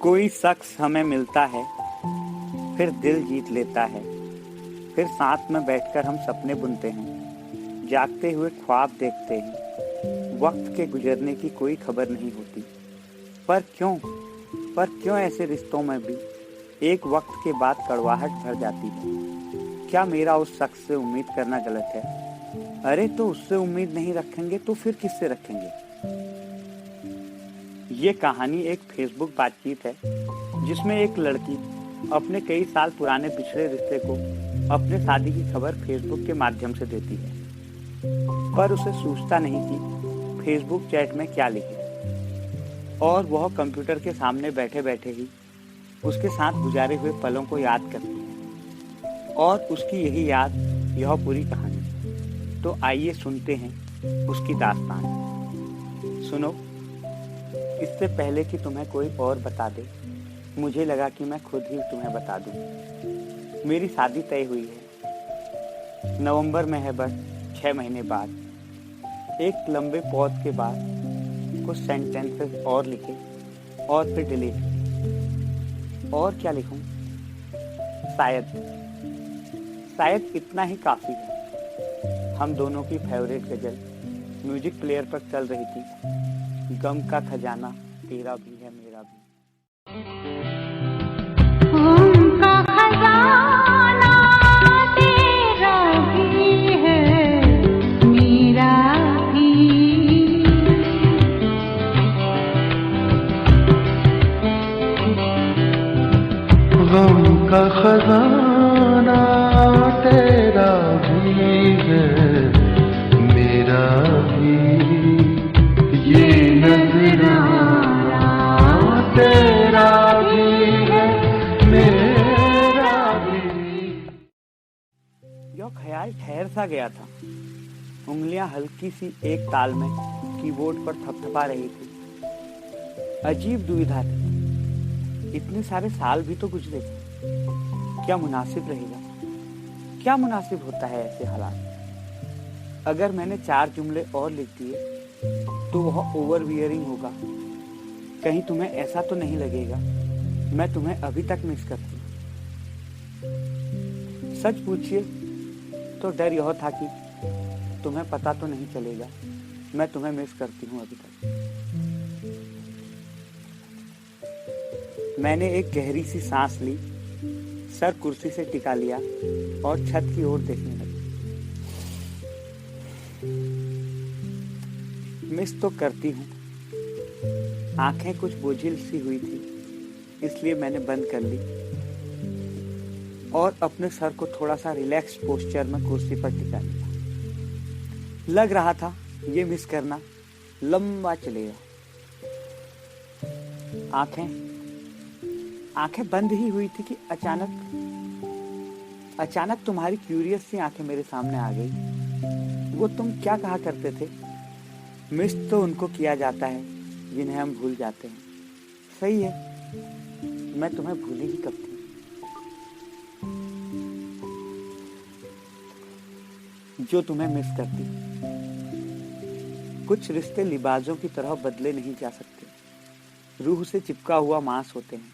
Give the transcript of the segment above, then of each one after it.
कोई शख्स हमें मिलता है, फिर दिल जीत लेता है, फिर साथ में बैठकर हम सपने बुनते हैं, जागते हुए ख्वाब देखते हैं। वक्त के गुजरने की कोई खबर नहीं होती, पर क्यों ऐसे रिश्तों में भी एक वक्त के बाद कड़वाहट भर जाती है। क्या मेरा उस शख्स से उम्मीद करना गलत है? अरे तो उससे उम्मीद नहीं रखेंगे तो फिर किससे रखेंगे? ये कहानी एक फेसबुक बातचीत है जिसमें एक लड़की अपने कई साल पुराने पिछले रिश्ते को अपने शादी की खबर फेसबुक के माध्यम से देती है, पर उसे सूझता नहीं कि फेसबुक चैट में क्या लिखे, और वह कंप्यूटर के सामने बैठे बैठे ही उसके साथ गुजारे हुए पलों को याद करती है, और उसकी यही याद यह पूरी कहानी। तो आइए सुनते हैं उसकी दास्तान। सुनो, इससे पहले कि तुम्हें कोई और बता दे, मुझे लगा कि मैं खुद ही तुम्हें बता दूं। मेरी शादी तय हुई है, नवंबर में है, बस 6 महीने बाद। एक लंबे पॉज के बाद कुछ सेंटेंसेस और लिखे और फिर डिलीट किए। और क्या लिखूं? शायद इतना ही काफी है। हम दोनों की फेवरेट गजल म्यूजिक प्लेयर पर चल रही थी, गम का खजाना तेरा भी है मेरा भी। गम का खजाना तेरा भी है मेरा भी, गम का खजाना तेरा भी है मेरा भी, ये नजराना तेरा भी है मेरा भी। यह ख्याल ठहर सा गया था। उंगलियां हल्की सी एक ताल में कीबोर्ड पर थपथपा रही थी। अजीब दुविधा थी। इतने सारे साल भी तो गुजरे। क्या मुनासिब रहेगा? क्या मुनासिब होता है ऐसे हालात? अगर मैंने 4 जुमले और लिख दिए तो वह ओवरवियरिंग होगा। कहीं तुम्हें ऐसा तो नहीं लगेगा मैं तुम्हें अभी तक मिस करती हूँ? सच पूछिए तो डर यह था कि तुम्हें पता तो नहीं चलेगा मैं तुम्हें मिस करती हूँ अभी तक। मैंने एक गहरी सी सांस ली, सर कुर्सी से टिका लिया और छत की ओर देखने लगी। मिस तो करती हूँ। आंखें कुछ बोझिल सी हुई थी, इसलिए मैंने बंद कर ली और अपने सर को थोड़ा सा रिलैक्स पोस्चर में कुर्सी पर टिका लिया। लग रहा था ये मिस करना लंबा चलेगा। आंखें बंद ही हुई थी कि अचानक तुम्हारी क्यूरियस सी आंखें मेरे सामने आ गई। वो तुम क्या कहा करते थे? मिस तो उनको किया जाता है जिन्हें हम भूल जाते हैं। सही है, मैं तुम्हें भूली ही कब थी। जो तुम्हें मिस करती। कुछ रिश्ते लिबाजों की तरह बदले नहीं जा सकते। रूह से चिपका हुआ मांस होते हैं।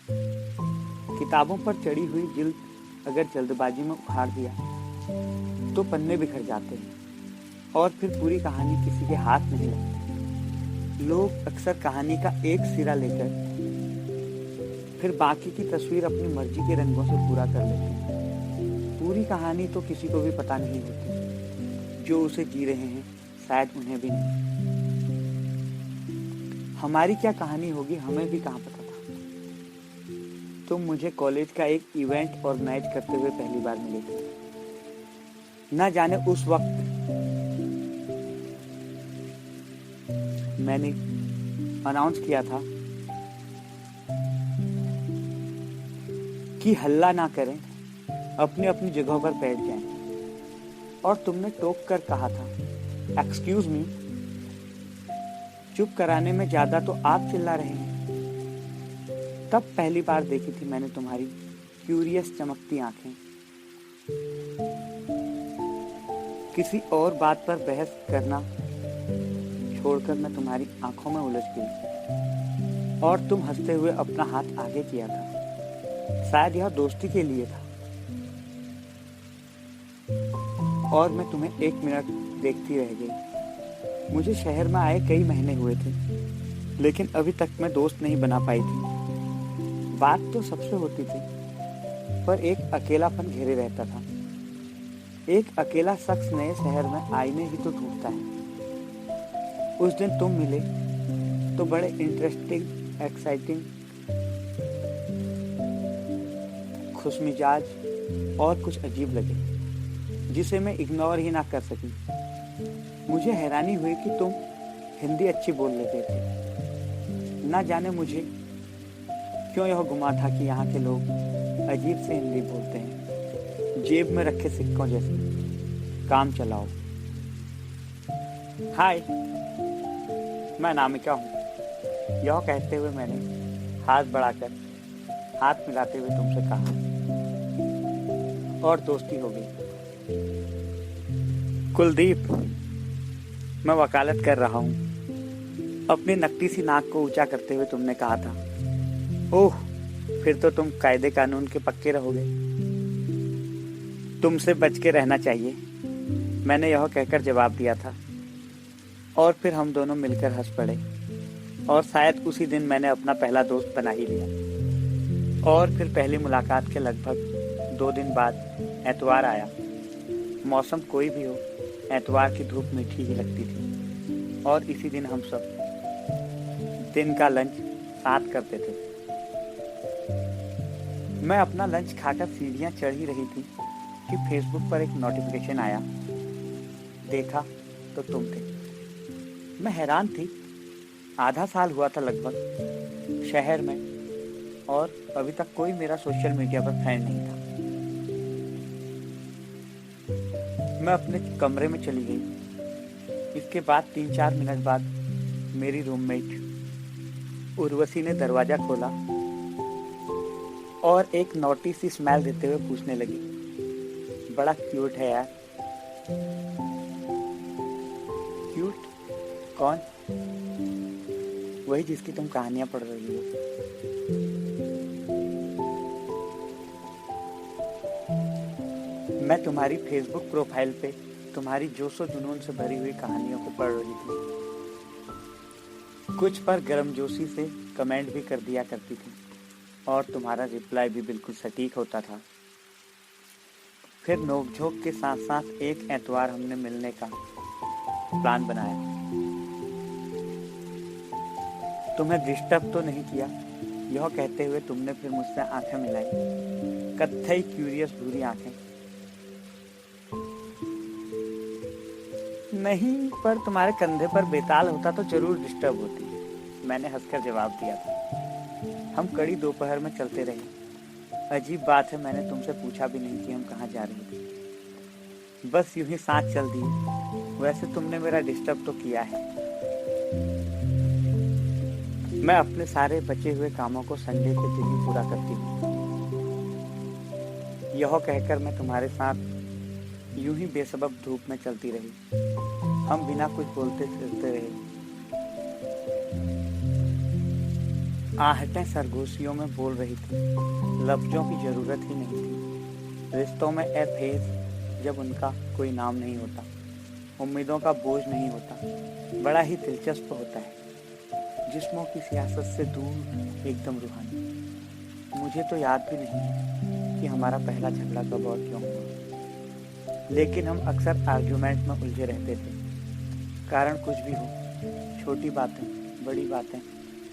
किताबों पर चढ़ी हुई जिल्द अगर जल्दबाजी में उखाड़ दिया तो पन्ने बिखर जाते हैं और फिर पूरी कहानी किसी के हाथ नहीं लगती। लोग अक्सर कहानी का एक सिरा लेकर फिर बाकी की तस्वीर अपनी मर्जी के रंगों से पूरा कर लेते हैं। पूरी कहानी तो किसी को भी पता नहीं होती। जो उसे जी रहे हैं शायद उन्हें भी नहीं। हमारी क्या कहानी होगी हमें भी कहाँ पता था। तुम मुझे कॉलेज का एक इवेंट ऑर्गेनाइज करते हुए पहली बार मिले थे। न जाने उस वक्त मैंने अनाउंस किया था कि हल्ला ना करें, अपनी अपनी जगहों पर बैठ जाएं, और तुमने टोक कर कहा था एक्सक्यूज मी। चुप कराने में ज्यादा तो आप चिल्ला रहे हैं। तब पहली बार देखी थी मैंने तुम्हारी क्यूरियस चमकती आंखें। किसी और बात पर बहस करना छोड़कर मैं तुम्हारी आंखों में उलझ गई और तुम हंसते हुए अपना हाथ आगे किया था। शायद यह दोस्ती के लिए था। और मैं तुम्हें 1 मिनट देखती रह गई। मुझे शहर में आए कई महीने हुए थे, लेकिन अभी तक मैं दोस्त नहीं बना पाई थी। बात तो सबसे होती थी, पर एक अकेलापन घेरे रहता था। एक अकेला शख्स नए शहर में आईने ही तो ढूंढता है। उस दिन तुम मिले तो बड़े इंटरेस्टिंग, एक्साइटिंग, खुशमिजाज और कुछ अजीब लगे, जिसे मैं इग्नोर ही ना कर सकी। मुझे हैरानी हुई कि तुम हिंदी अच्छी बोल लेते थे। ना जाने मुझे क्यों यह गुमा था कि यहाँ के लोग अजीब से हिंदी बोलते हैं, जेब में रखे सिक्कों जैसे। काम चलाओ। हाय, मैं नामिका हूँ। यह कहते हुए मैंने हाथ बढ़ाकर हाथ मिलाते हुए तुमसे कहा, और दोस्ती हो गई। कुलदीप, मैं वकालत कर रहा हूँ। अपनी नकली सी नाक को ऊंचा करते हुए तुमने कहा था। ओह, फिर तो तुम कायदे कानून के पक्के रहोगे। तुमसे बच के रहना चाहिए, मैंने यह कहकर जवाब दिया था। और फिर हम दोनों मिलकर हंस पड़े, और शायद उसी दिन मैंने अपना पहला दोस्त बना ही लिया। और फिर पहली मुलाकात के लगभग 2 दिन बाद एतवार आया। मौसम कोई भी हो, एतवार की धूप मीठी ही लगती थी। और इसी दिन हम सब दिन का लंच साथ करते थे। मैं अपना लंच खाकर सीढ़ियां चढ़ ही रही थी कि फेसबुक पर एक नोटिफिकेशन आया। देखा तो तुम थे। मैं हैरान थी। आधा साल हुआ था लगभग शहर में, और अभी तक कोई मेरा सोशल मीडिया पर फ्रेंड नहीं था। मैं अपने कमरे में चली गई। इसके बाद 3-4 मिनट बाद मेरी रूममेट उर्वशी ने दरवाजा खोला और एक नोटी सी स्माइल देते हुए पूछने लगी, बड़ा क्यूट है यार। क्यूट? कौन? वही जिसकी तुम कहानियां पढ़ रही हो। मैं तुम्हारी फेसबुक प्रोफाइल पे तुम्हारी जोशो जुनून से भरी हुई कहानियों को पढ़ रही थी। कुछ पर गर्मजोशी से कमेंट भी कर दिया करती थी, और तुम्हारा रिप्लाई भी बिल्कुल सटीक होता था। फिर नोकझोंक के साथ साथ एक एतवार हमने मिलने का प्लान बनाया। तुम्हें डिस्टर्ब तो नहीं किया, यह कहते हुए तुमने फिर मुझसे आंखें मिलाई, कत्थई क्यूरियस भूरी आंखें। नहीं, पर तुम्हारे कंधे पर बेताल होता तो जरूर डिस्टर्ब होती, मैंने हंसकर जवाब दिया था। हम कड़ी दोपहर में चलते रहे। अजीब बात है, मैंने तुमसे पूछा भी नहीं कि हम कहाँ जा रहे थे। बस यूं ही साथ चल दिए। वैसे तुमने मेरा डिस्टर्ब तो किया है। मैं अपने सारे बचे हुए कामों को संडे के दिन ही पूरा करती हूँ। यह कहकर मैं तुम्हारे साथ यूं ही बेसबब धूप में चलती रही। हम बिना कुछ बोलते फिरते रहे। आहटें सरगोशियों में बोल रही थी। लफ्जों की जरूरत ही नहीं थी। रिश्तों में फेज जब उनका कोई नाम नहीं होता, उम्मीदों का बोझ नहीं होता, बड़ा ही दिलचस्प होता है। जिस्मों की सियासत से दूर, एकदम रूहानी। मुझे तो याद भी नहीं है कि हमारा पहला झगड़ा कब और क्यों हुआ, लेकिन हम अक्सर आर्ग्यूमेंट में उलझे रहते थे। कारण कुछ भी हो, छोटी बातें, बड़ी बातें,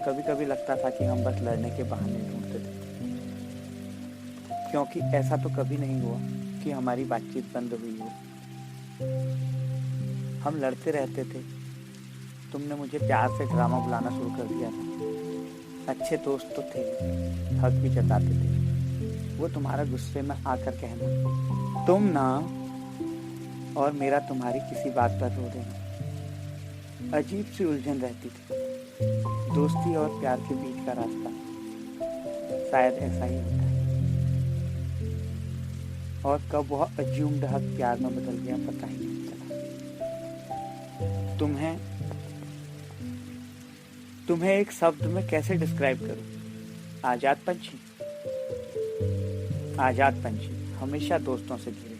कभी कभी लगता था कि हम बस लड़ने के बहाने ढूंढते थे, क्योंकि ऐसा तो कभी नहीं हुआ कि हमारी बातचीत बंद हुई हो। हम लड़ते रहते थे। तुमने मुझे प्यार से ड्रामा बुलाना शुरू कर दिया था। अच्छे दोस्त तो थे, हक भी जताते थे। वो तुम्हारा गुस्से में आकर कहना, तुम ना, और मेरा तुम्हारी किसी बात पर रो देना। अजीब सी उलझन रहती थी। दोस्ती और प्यार के बीच का रास्ता शायद ऐसा ही होता है। और कब वह अज्यूम्ड हक प्यार में बदल गया पता ही नहीं चला। तुम्हें एक शब्द में कैसे डिस्क्राइब करूं? आजाद पंछी। आजाद पंछी, हमेशा दोस्तों से घिरे,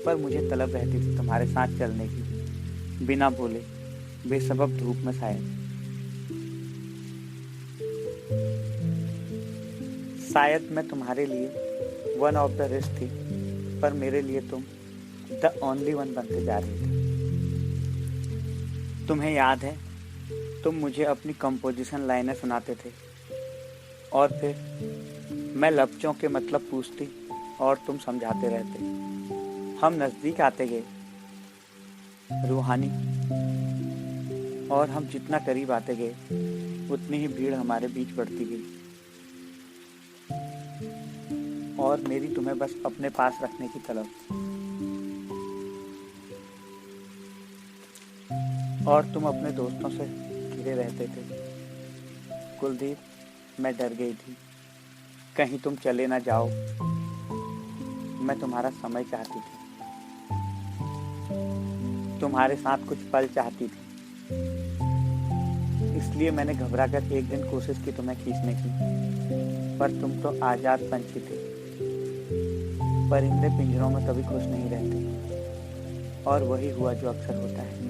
पर मुझे तलब रहती थी तुम्हारे साथ चलने की, बिना बोले बेसबब धूप में शायद मैं तुम्हारे लिए वन ऑफ द रिस्ट थी, पर मेरे लिए तुम द ओनली वन बनते जा रही थी। तुम्हें याद है, तुम मुझे अपनी कंपोजिशन लाइनें सुनाते थे और फिर मैं लफ्ज़ों के मतलब पूछती और तुम समझाते रहते। हम नज़दीक आते गए, रूहानी, और हम जितना करीब आते गए उतनी ही भीड़ हमारे बीच बढ़ती गई और मेरी तुम्हें बस अपने पास रखने की तलब। और तुम अपने दोस्तों से घिरे रहते थे। कुलदीप, मैं डर गई थी कहीं तुम चले ना जाओ। मैं तुम्हारा समय चाहती थी, तुम्हारे साथ कुछ पल चाहती थी, इसलिए मैंने घबरा कर एक दिन कोशिश की तुम्हें खींचने की, पर तुम तो आजाद पंछी थे। परिंदे पिंजरों में कभी खुश नहीं रहते, और वही हुआ जो अक्सर होता है।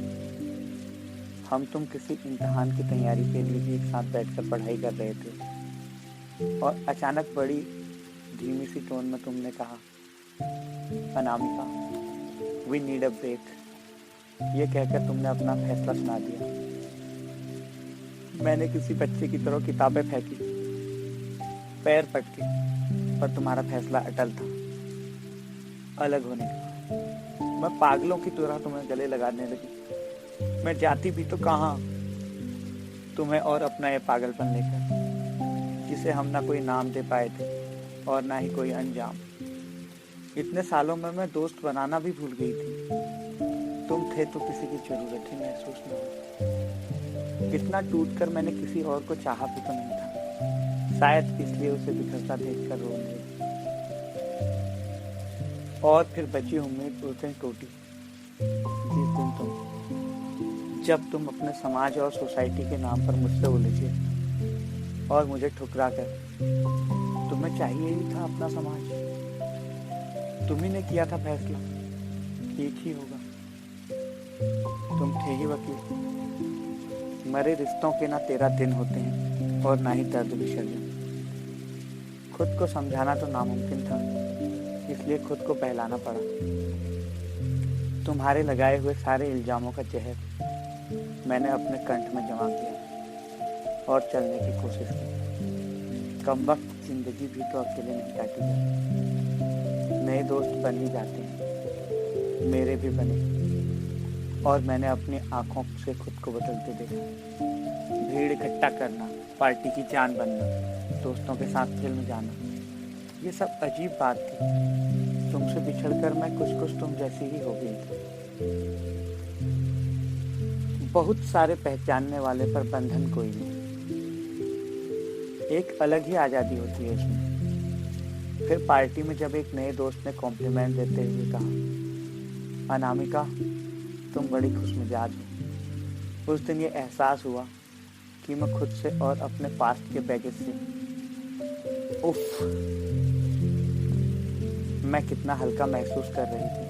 हम तुम किसी इम्तिहान की तैयारी के लिए एक साथ बैठकर पढ़ाई कर रहे थे और अचानक बड़ी धीमी सी टोन में तुमने कहा, Anamika, we need a break. ये कहकर तुमने अपना फैसला सुना दिया। मैंने किसी बच्चे की तरह किताबें फेंकी, पैर पटके, पर तुम्हारा फैसला अटल था, अलग होने का। मैं पागलों की तरह तुम्हें गले लगाने लगी। मैं जाती भी तो कहाँ, तुम्हें और अपना ये पागलपन लेकर, जिसे हम ना कोई नाम दे पाए थे और ना ही कोई अंजाम। इतने सालों में मैं दोस्त बनाना भी भूल गई थी। तुम थे तो किसी की जरूरत ही महसूस न हो। इतना टूटकर मैंने किसी और को चाहा भी तो नहीं था, शायद इसलिए उसे बिखरता देखकर रोने लगी। और फिर बची उम्मीद उस दिन टूटी, जिस दिन जब तुम अपने समाज और सोसाइटी के नाम पर मुझसे उलझे और मुझे ठुकरा कर। तुम्हें चाहिए ही था अपना समाज, तुम्ही ने किया था फैसला, ठीक ही होगा। तुम थे ही वकील। मरे रिश्तों के ना 13 दिन होते हैं और ना ही दर्द विसर्जन। खुद को समझाना तो नामुमकिन था, इसलिए खुद को बहलाना पड़ा। तुम्हारे लगाए हुए सारे इल्जामों का जहर मैंने अपने कंठ में जमा किया और चलने की कोशिश की। कमबख्त जिंदगी भी तो अकेले नहीं काटी जाती। नए दोस्त बन ही जाते हैं, मेरे भी बने, और मैंने अपनी आंखों से खुद को बदलते देखा। भीड़ इकट्ठा करना, पार्टी की जान बनना, दोस्तों के साथ फिल्म जाना, ये सब अजीब बात थी। तुमसे बिछड़कर मैं कुछ तुम जैसी ही हो गई थी। बहुत सारे पहचानने वाले पर बंधन कोई नहीं। एक अलग ही आज़ादी होती है इसमें। फिर पार्टी में जब एक नए दोस्त ने कॉम्प्लीमेंट देते हुए कहा, अनामिका, तुम बड़ी खुशमिजाज हो। उस दिन ये एहसास हुआ कि मैं खुद से और अपने पास्ट के बैगेज से उफ, मैं कितना हल्का महसूस कर रही थी।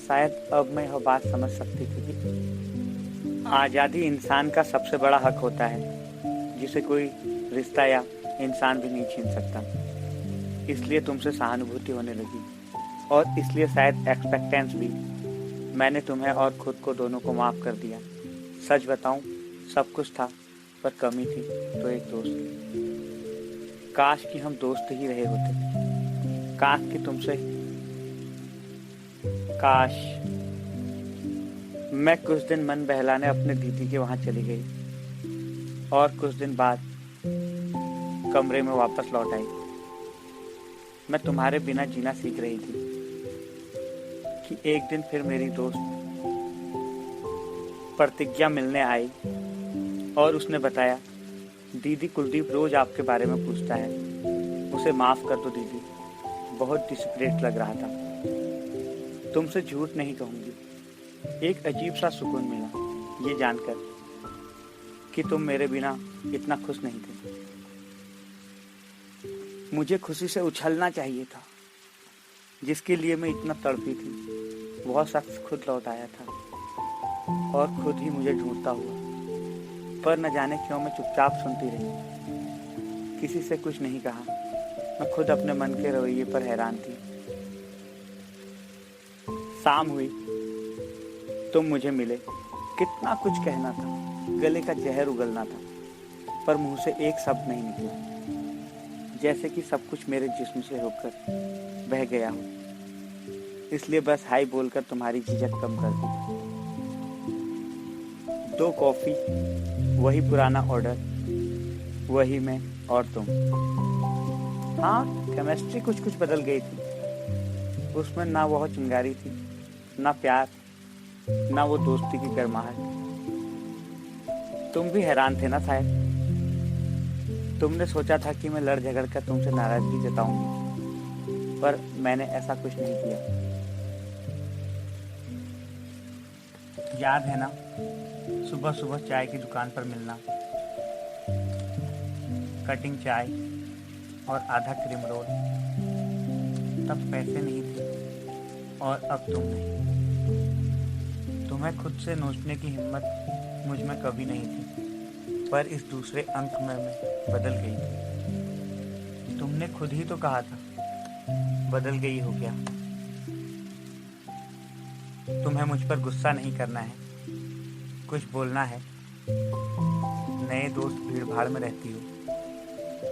शायद अब मैं यह बात समझ सकती थी कि आज़ादी इंसान का सबसे बड़ा हक होता है, जिसे कोई रिश्ता या इंसान भी नहीं छीन सकता। इसलिए तुमसे सहानुभूति होने लगी, और इसलिए शायद एक्सपेक्टेंस भी। मैंने तुम्हें और खुद को दोनों को माफ़ कर दिया। सच बताऊं, सब कुछ था, पर कमी थी तो एक दोस्त की। काश कि हम दोस्त ही रहे होते। काश कि तुमसे, काश मैं कुछ दिन मन बहलाने अपने दीदी के वहां चली गई और कुछ दिन बाद कमरे में वापस लौट आई। मैं तुम्हारे बिना जीना सीख रही थी कि एक दिन फिर मेरी दोस्त प्रतिज्ञा मिलने आई और उसने बताया, दीदी, कुलदीप रोज आपके बारे में पूछता है, उसे माफ कर दो दीदी, बहुत डिस्परेट लग रहा था। तुमसे झूठ नहीं कहूंगी, एक अजीब सा सुकून मिला ये जानकर कि तुम मेरे बिना इतना खुश नहीं थे। मुझे खुशी से उछलना चाहिए था। जिसके लिए मैं इतना तड़पी थी वह शख्स खुद लौट आया था और खुद ही मुझे ढूंढता हुआ। पर न जाने क्यों मैं चुपचाप सुनती रही, किसी से कुछ नहीं कहा। मैं खुद अपने मन के रवैये पर हैरान थी। शाम हुई, तुम मुझे मिले। कितना कुछ कहना था, गले का जहर उगलना था, पर मुंह से एक शब्द नहीं निकला। जैसे कि सब कुछ मेरे जिस्म से होकर बह गया हो। इसलिए बस हाय बोलकर तुम्हारी झिझक कम कर दी। 2 कॉफी, वही पुराना ऑर्डर, वही मैं और तुम। हाँ, केमिस्ट्री कुछ कुछ बदल गई थी। उसमें ना वह चिंगारी थी, ना प्यार, ना वो दोस्ती की गर्माहट। तुम भी हैरान थे ना शायद। तुमने सोचा था कि मैं लड़ झगड़ कर तुमसे नाराजगी जताऊंगी, पर मैंने ऐसा कुछ नहीं किया। याद है ना, सुबह सुबह चाय की दुकान पर मिलना, कटिंग चाय और आधा क्रीम रोल। तब पैसे नहीं थे और अब तुम नहीं। तुम्हें खुद से नोचने की हिम्मत मुझ में कभी नहीं थी, पर इस दूसरे अंक में मैं बदल गई थी। तुमने खुद ही तो कहा था, बदल गई हो क्या। तुम्हें मुझ पर गुस्सा नहीं करना है, कुछ बोलना है। नए दोस्त भीड़ भाड़ में रहती हो।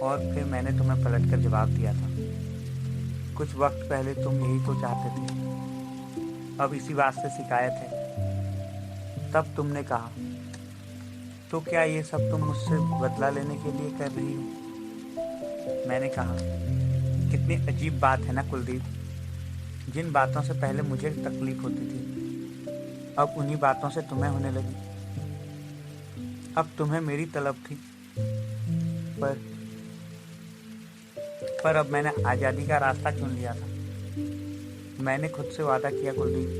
और फिर मैंने तुम्हें पलट कर जवाब दिया था। कुछ वक्त पहले तुम यही तो चाहते थे, अब इसी बात से शिकायत है। तब तुमने कहा, तो क्या ये सब तुम मुझसे बदला लेने के लिए कर रही हो। मैंने कहा, कितनी अजीब बात है ना कुलदीप। जिन बातों से पहले मुझे तकलीफ होती थी, अब उन्हीं बातों से तुम्हें होने लगी। अब तुम्हें मेरी तलब थी, पर अब मैंने आज़ादी का रास्ता चुन लिया था। मैंने खुद से वादा किया कुलदीप।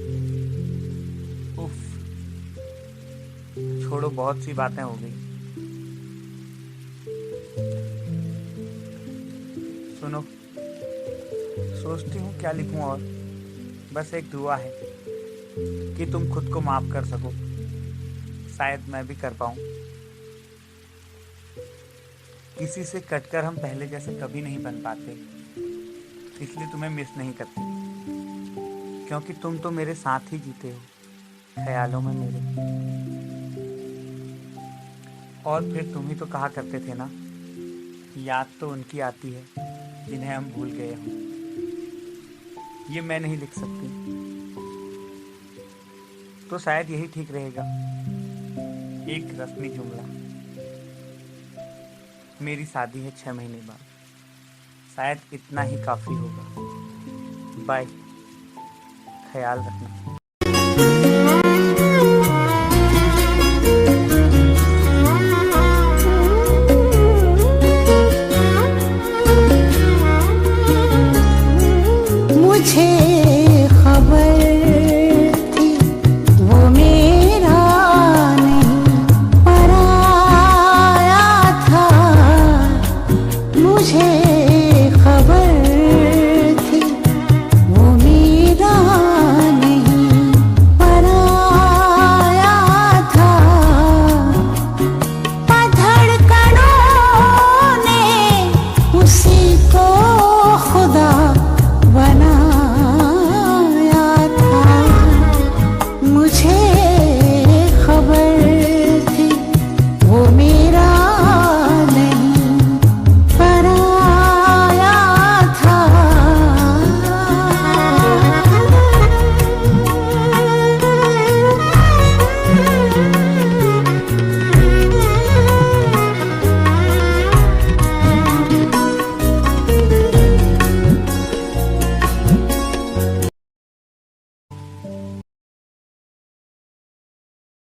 उफ, छोड़ो, बहुत सी बातें हो गई। सुनो, सोचती हूँ क्या लिखूं, और बस एक दुआ है कि तुम खुद को माफ कर सको। शायद मैं भी कर पाऊं। किसी से कटकर हम पहले जैसे कभी नहीं बन पाते, इसलिए तुम्हें मिस नहीं करती, क्योंकि तुम तो मेरे साथ ही जीते हो, ख्यालों में मेरे। और फिर तुम ही तो कहा करते थे ना, याद तो उनकी आती है जिन्हें हम भूल गए हों। ये मैं नहीं लिख सकती, तो शायद यही ठीक रहेगा। एक रस्मी जुमला, मेरी शादी है 6 महीने बाद। शायद इतना ही काफी होगा। बाय, ख्याल रखना।